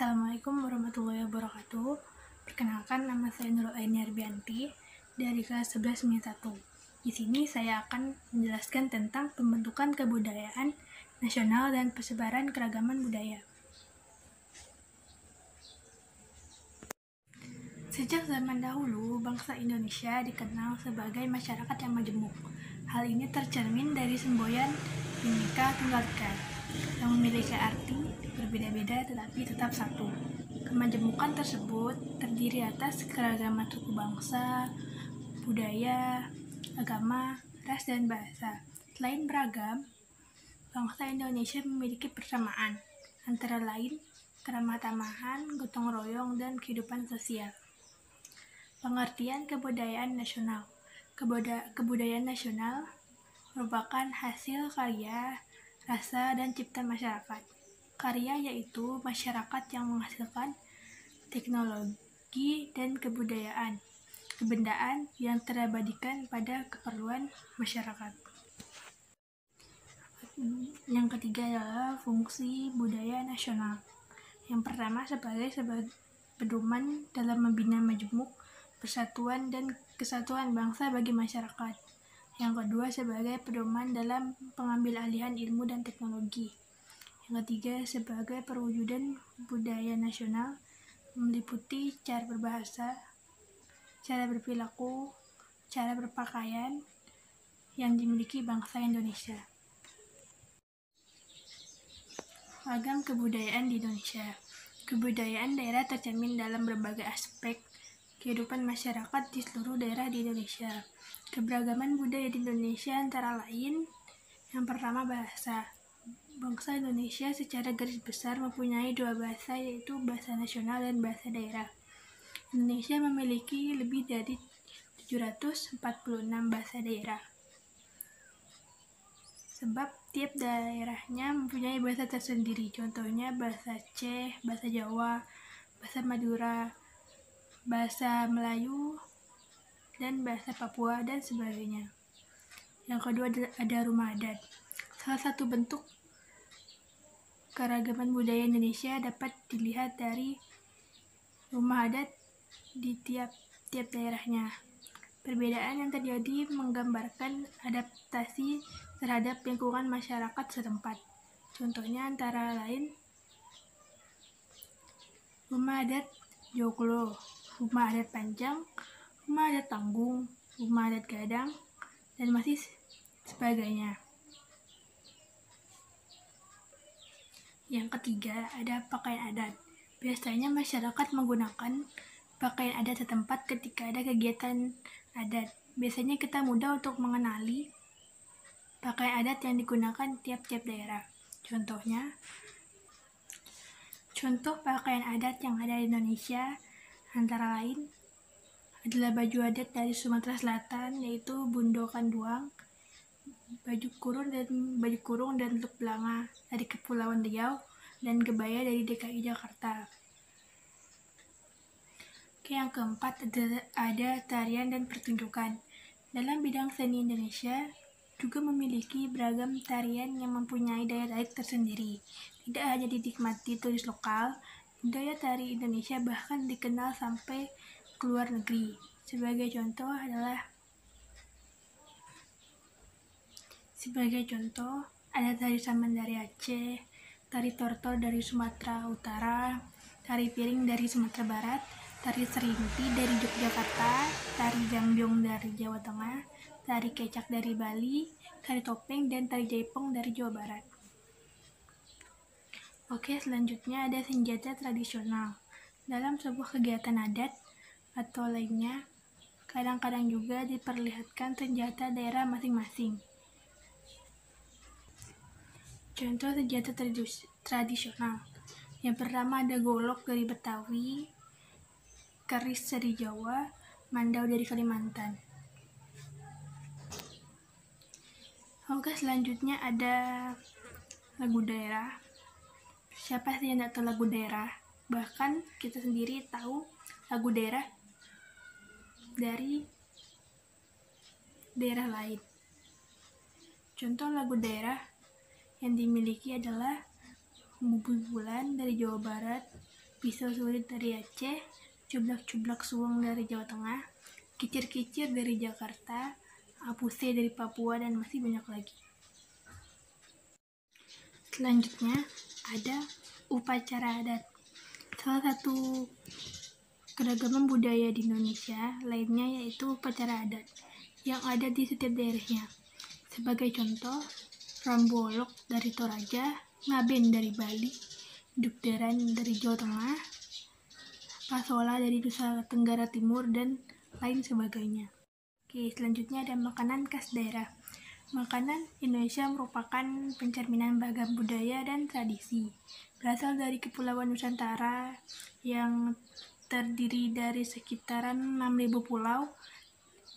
Assalamualaikum warahmatullahi wabarakatuh. Perkenalkan, nama saya Nurul Aini Arbianti dari kelas 11 MIN 1. Di sini saya akan menjelaskan tentang pembentukan kebudayaan nasional dan persebaran keragaman budaya. Sejak zaman dahulu, bangsa Indonesia dikenal sebagai masyarakat yang majemuk. Hal ini tercermin dari semboyan Bhinneka Tunggal Ika yang memiliki arti berbeda-beda tetapi tetap satu. Kemajemukan tersebut terdiri atas keragaman suku bangsa, budaya, agama, ras, dan bahasa. Selain beragam, bangsa Indonesia memiliki persamaan, antara lain keramah tamahan, gotong royong, dan kehidupan sosial. Pengertian kebudayaan nasional. Kebudayaan nasional merupakan hasil karya, rasa, dan cipta masyarakat. Karya yaitu masyarakat yang menghasilkan teknologi dan kebendaan yang terabadikan pada keperluan masyarakat. Yang ketiga adalah fungsi budaya nasional. Yang pertama sebagai pedoman dalam membina majemuk, persatuan, dan kesatuan bangsa bagi masyarakat. Yang kedua sebagai pedoman dalam pengambil alihan ilmu dan teknologi. Yang ketiga sebagai perwujudan budaya nasional meliputi cara berbahasa, cara berperilaku, cara berpakaian yang dimiliki bangsa Indonesia. Ragam kebudayaan di Indonesia. Kebudayaan daerah tercermin dalam berbagai aspek kehidupan masyarakat di seluruh daerah di Indonesia. Keberagaman budaya di Indonesia antara lain, yang pertama bahasa. Bangsa Indonesia secara garis besar mempunyai dua bahasa, yaitu bahasa nasional dan bahasa daerah. Indonesia memiliki lebih dari 746 bahasa daerah. Sebab tiap daerahnya mempunyai bahasa tersendiri, contohnya bahasa Aceh, bahasa Jawa, bahasa Madura, bahasa Melayu, dan bahasa Papua, dan sebagainya. Yang kedua ada rumah adat. Salah satu bentuk keragaman budaya Indonesia dapat dilihat dari rumah adat di tiap daerahnya. Perbedaan yang terjadi menggambarkan adaptasi terhadap lingkungan masyarakat setempat. Contohnya antara lain rumah adat Joglo, rumah adat Panjang, rumah adat Tanggung, rumah adat Gadang, dan masih sebagainya. Yang ketiga ada pakaian adat. Biasanya masyarakat menggunakan pakaian adat setempat ketika ada kegiatan adat. Biasanya kita mudah untuk mengenali pakaian adat yang digunakan tiap-tiap daerah. Contoh pakaian adat yang ada di Indonesia antara lain adalah baju adat dari Sumatera Selatan, yaitu Bundo Kanduang, baju kurung dan luk belanga dari Kepulauan Riau, dan kebaya dari DKI Jakarta. Yang keempat ada tarian dan pertunjukan. Dalam bidang seni Indonesia juga memiliki beragam tarian yang mempunyai daya tarik tersendiri. Tidak hanya dinikmati turis lokal, budaya tari Indonesia bahkan dikenal sampai ke luar negeri. Sebagai contoh ada tari saman dari Aceh, tari tortor dari Sumatera Utara, tari piring dari Sumatera Barat, tari serimpi dari Yogyakarta, tari jambyong dari Jawa Tengah, tari kecak dari Bali, tari topeng, dan tari jaipong dari Jawa Barat. Oke, selanjutnya ada senjata tradisional. Dalam sebuah kegiatan adat atau lainnya, kadang-kadang juga diperlihatkan senjata daerah masing-masing. Contoh senjata tradisional. Yang pertama ada golok dari Betawi, keris dari Jawa, mandau dari Kalimantan. Oke, selanjutnya ada lagu daerah. Siapa sih yang tidak tahu lagu daerah? Bahkan kita sendiri tahu lagu daerah dari daerah lain. Contoh lagu daerah yang dimiliki adalah Bumi Bulan dari Jawa Barat, pisau sulit dari Aceh, cublak-cublak suweng dari Jawa Tengah, kicir-kicir dari Jakarta, apuse dari Papua, dan masih banyak lagi. Selanjutnya ada upacara adat. Salah satu keragaman budaya di Indonesia lainnya yaitu upacara adat yang ada di setiap daerahnya. Sebagai contoh, Rambolok dari Toraja, Ngaben dari Bali, Dukderan dari Jawa Tengah, Pasola dari Nusa Tenggara Timur, dan lain sebagainya. Oke, selanjutnya ada makanan khas daerah. Makanan Indonesia merupakan pencerminan beragam budaya dan tradisi. Berasal dari Kepulauan Nusantara yang terdiri dari sekitaran 6.000 pulau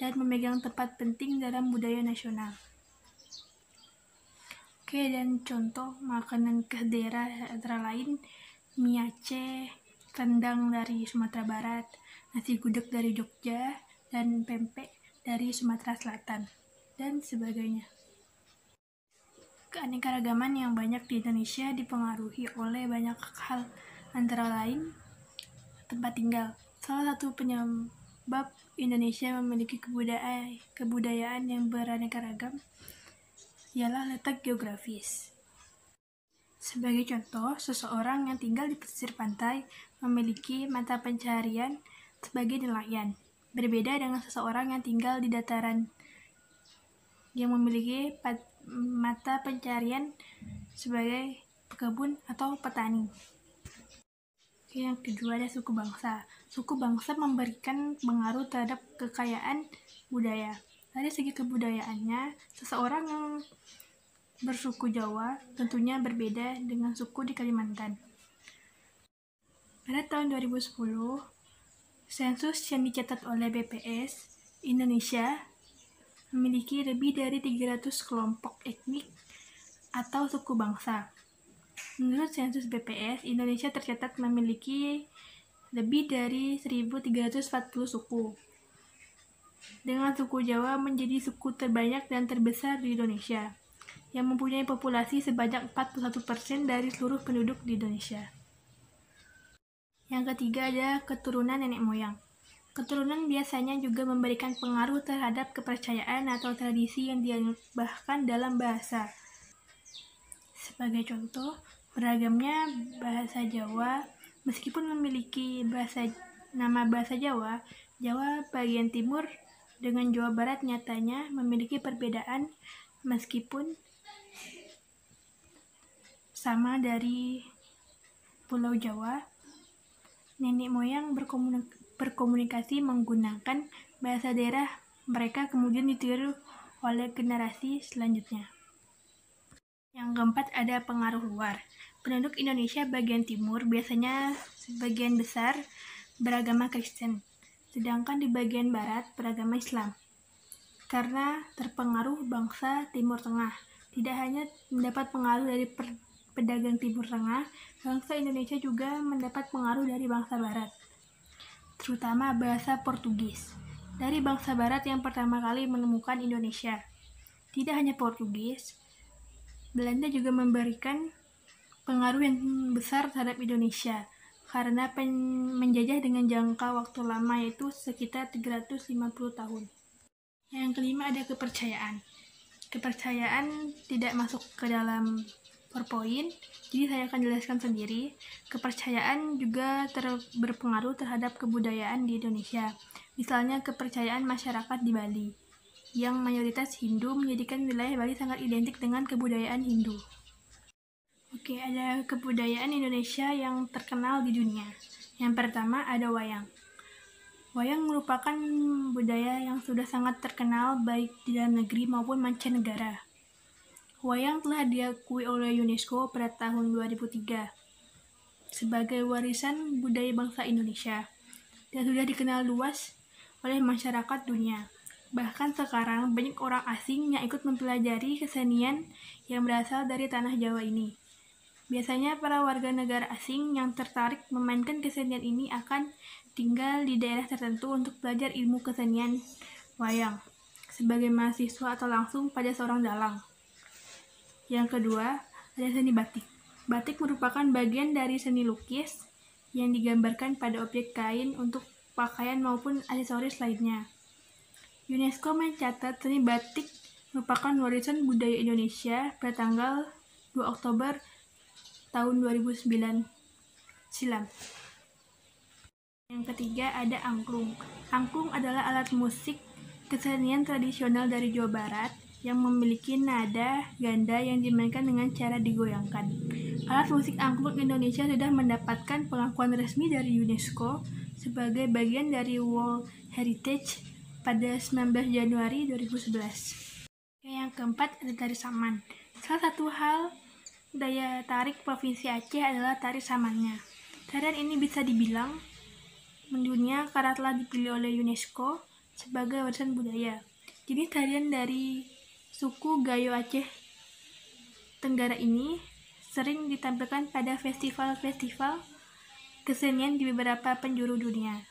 dan memegang tempat penting dalam budaya nasional. Oke, dan contoh makanan khas daerah antara lain mie Aceh, rendang dari Sumatera Barat, nasi gudeg dari Jogja, dan pempek dari Sumatera Selatan, dan sebagainya. Keanekaragaman yang banyak di Indonesia dipengaruhi oleh banyak hal, antara lain tempat tinggal. Salah satu penyebab Indonesia memiliki kebudayaan yang beraneka ragam ialah letak geografis. Sebagai contoh, seseorang yang tinggal di pesisir pantai memiliki mata pencaharian sebagai nelayan, berbeda dengan seseorang yang tinggal di dataran yang memiliki mata pencaharian sebagai pekebun atau petani. Yang kedua ada suku bangsa. Suku bangsa memberikan pengaruh terhadap kekayaan budaya. Dari segi kebudayaannya, seseorang yang bersuku Jawa tentunya berbeda dengan suku di Kalimantan. Pada tahun 2010, sensus yang dicatat oleh BPS, Indonesia memiliki lebih dari 300 kelompok etnik atau suku bangsa. Menurut sensus BPS, Indonesia tercatat memiliki lebih dari 1.340 suku. Dengan suku Jawa menjadi suku terbanyak dan terbesar di Indonesia, yang mempunyai populasi sebanyak 41% dari seluruh penduduk di Indonesia. Yang ketiga ada keturunan nenek moyang. Keturunan biasanya juga memberikan pengaruh terhadap kepercayaan atau tradisi yang dianugahkan dalam bahasa. Sebagai contoh, beragamnya bahasa Jawa, meskipun memiliki nama bahasa Jawa, Jawa bagian timur dengan Jawa Barat nyatanya memiliki perbedaan meskipun sama dari Pulau Jawa. Nenek moyang berkomunikasi menggunakan bahasa daerah mereka kemudian ditiru oleh generasi selanjutnya. Yang keempat ada pengaruh luar. Penduduk Indonesia bagian timur biasanya sebagian besar beragama Kristen, sedangkan di bagian barat beragama Islam. Karena terpengaruh bangsa Timur Tengah, tidak hanya mendapat pengaruh dari pedagang Timur Tengah, bangsa Indonesia juga mendapat pengaruh dari bangsa Barat, terutama bahasa Portugis, dari bangsa Barat yang pertama kali menemukan Indonesia. Tidak hanya Portugis, Belanda juga memberikan pengaruh yang besar terhadap Indonesia, karena menjajah dengan jangka waktu lama yaitu sekitar 350 tahun. Yang kelima ada kepercayaan. Kepercayaan tidak masuk ke dalam PowerPoint, jadi saya akan jelaskan sendiri. Kepercayaan juga berpengaruh terhadap kebudayaan di Indonesia. Misalnya kepercayaan masyarakat di Bali, yang mayoritas Hindu menjadikan wilayah Bali sangat identik dengan kebudayaan Hindu. Oke, ada kebudayaan Indonesia yang terkenal di dunia. Yang pertama ada wayang. Wayang merupakan budaya yang sudah sangat terkenal baik di dalam negeri maupun mancanegara. Wayang telah diakui oleh UNESCO pada tahun 2003 sebagai warisan budaya bangsa Indonesia dan sudah dikenal luas oleh masyarakat dunia. Bahkan sekarang banyak orang asing yang ikut mempelajari kesenian yang berasal dari tanah Jawa ini. Biasanya para warga negara asing yang tertarik memainkan kesenian ini akan tinggal di daerah tertentu untuk belajar ilmu kesenian wayang sebagai mahasiswa atau langsung pada seorang dalang. Yang kedua, ada seni batik. Batik merupakan bagian dari seni lukis yang digambarkan pada objek kain untuk pakaian maupun aksesoris lainnya. UNESCO mencatat seni batik merupakan warisan budaya Indonesia pada tanggal 2 Oktober tahun 2009 silam. Yang ketiga ada angklung. Angklung adalah alat musik kesenian tradisional dari Jawa Barat yang memiliki nada ganda yang dimainkan dengan cara digoyangkan. Alat musik angklung Indonesia sudah mendapatkan pengakuan resmi dari UNESCO sebagai bagian dari World Heritage pada 19 Januari 2011. Yang keempat ada tari saman. Salah satu hal daya tarik Provinsi Aceh adalah tari samannya. Tarian ini bisa dibilang mendunia karena telah dipilih oleh UNESCO sebagai warisan budaya. Jadi tarian dari suku Gayo Aceh Tenggara ini sering ditampilkan pada festival-festival kesenian di beberapa penjuru dunia.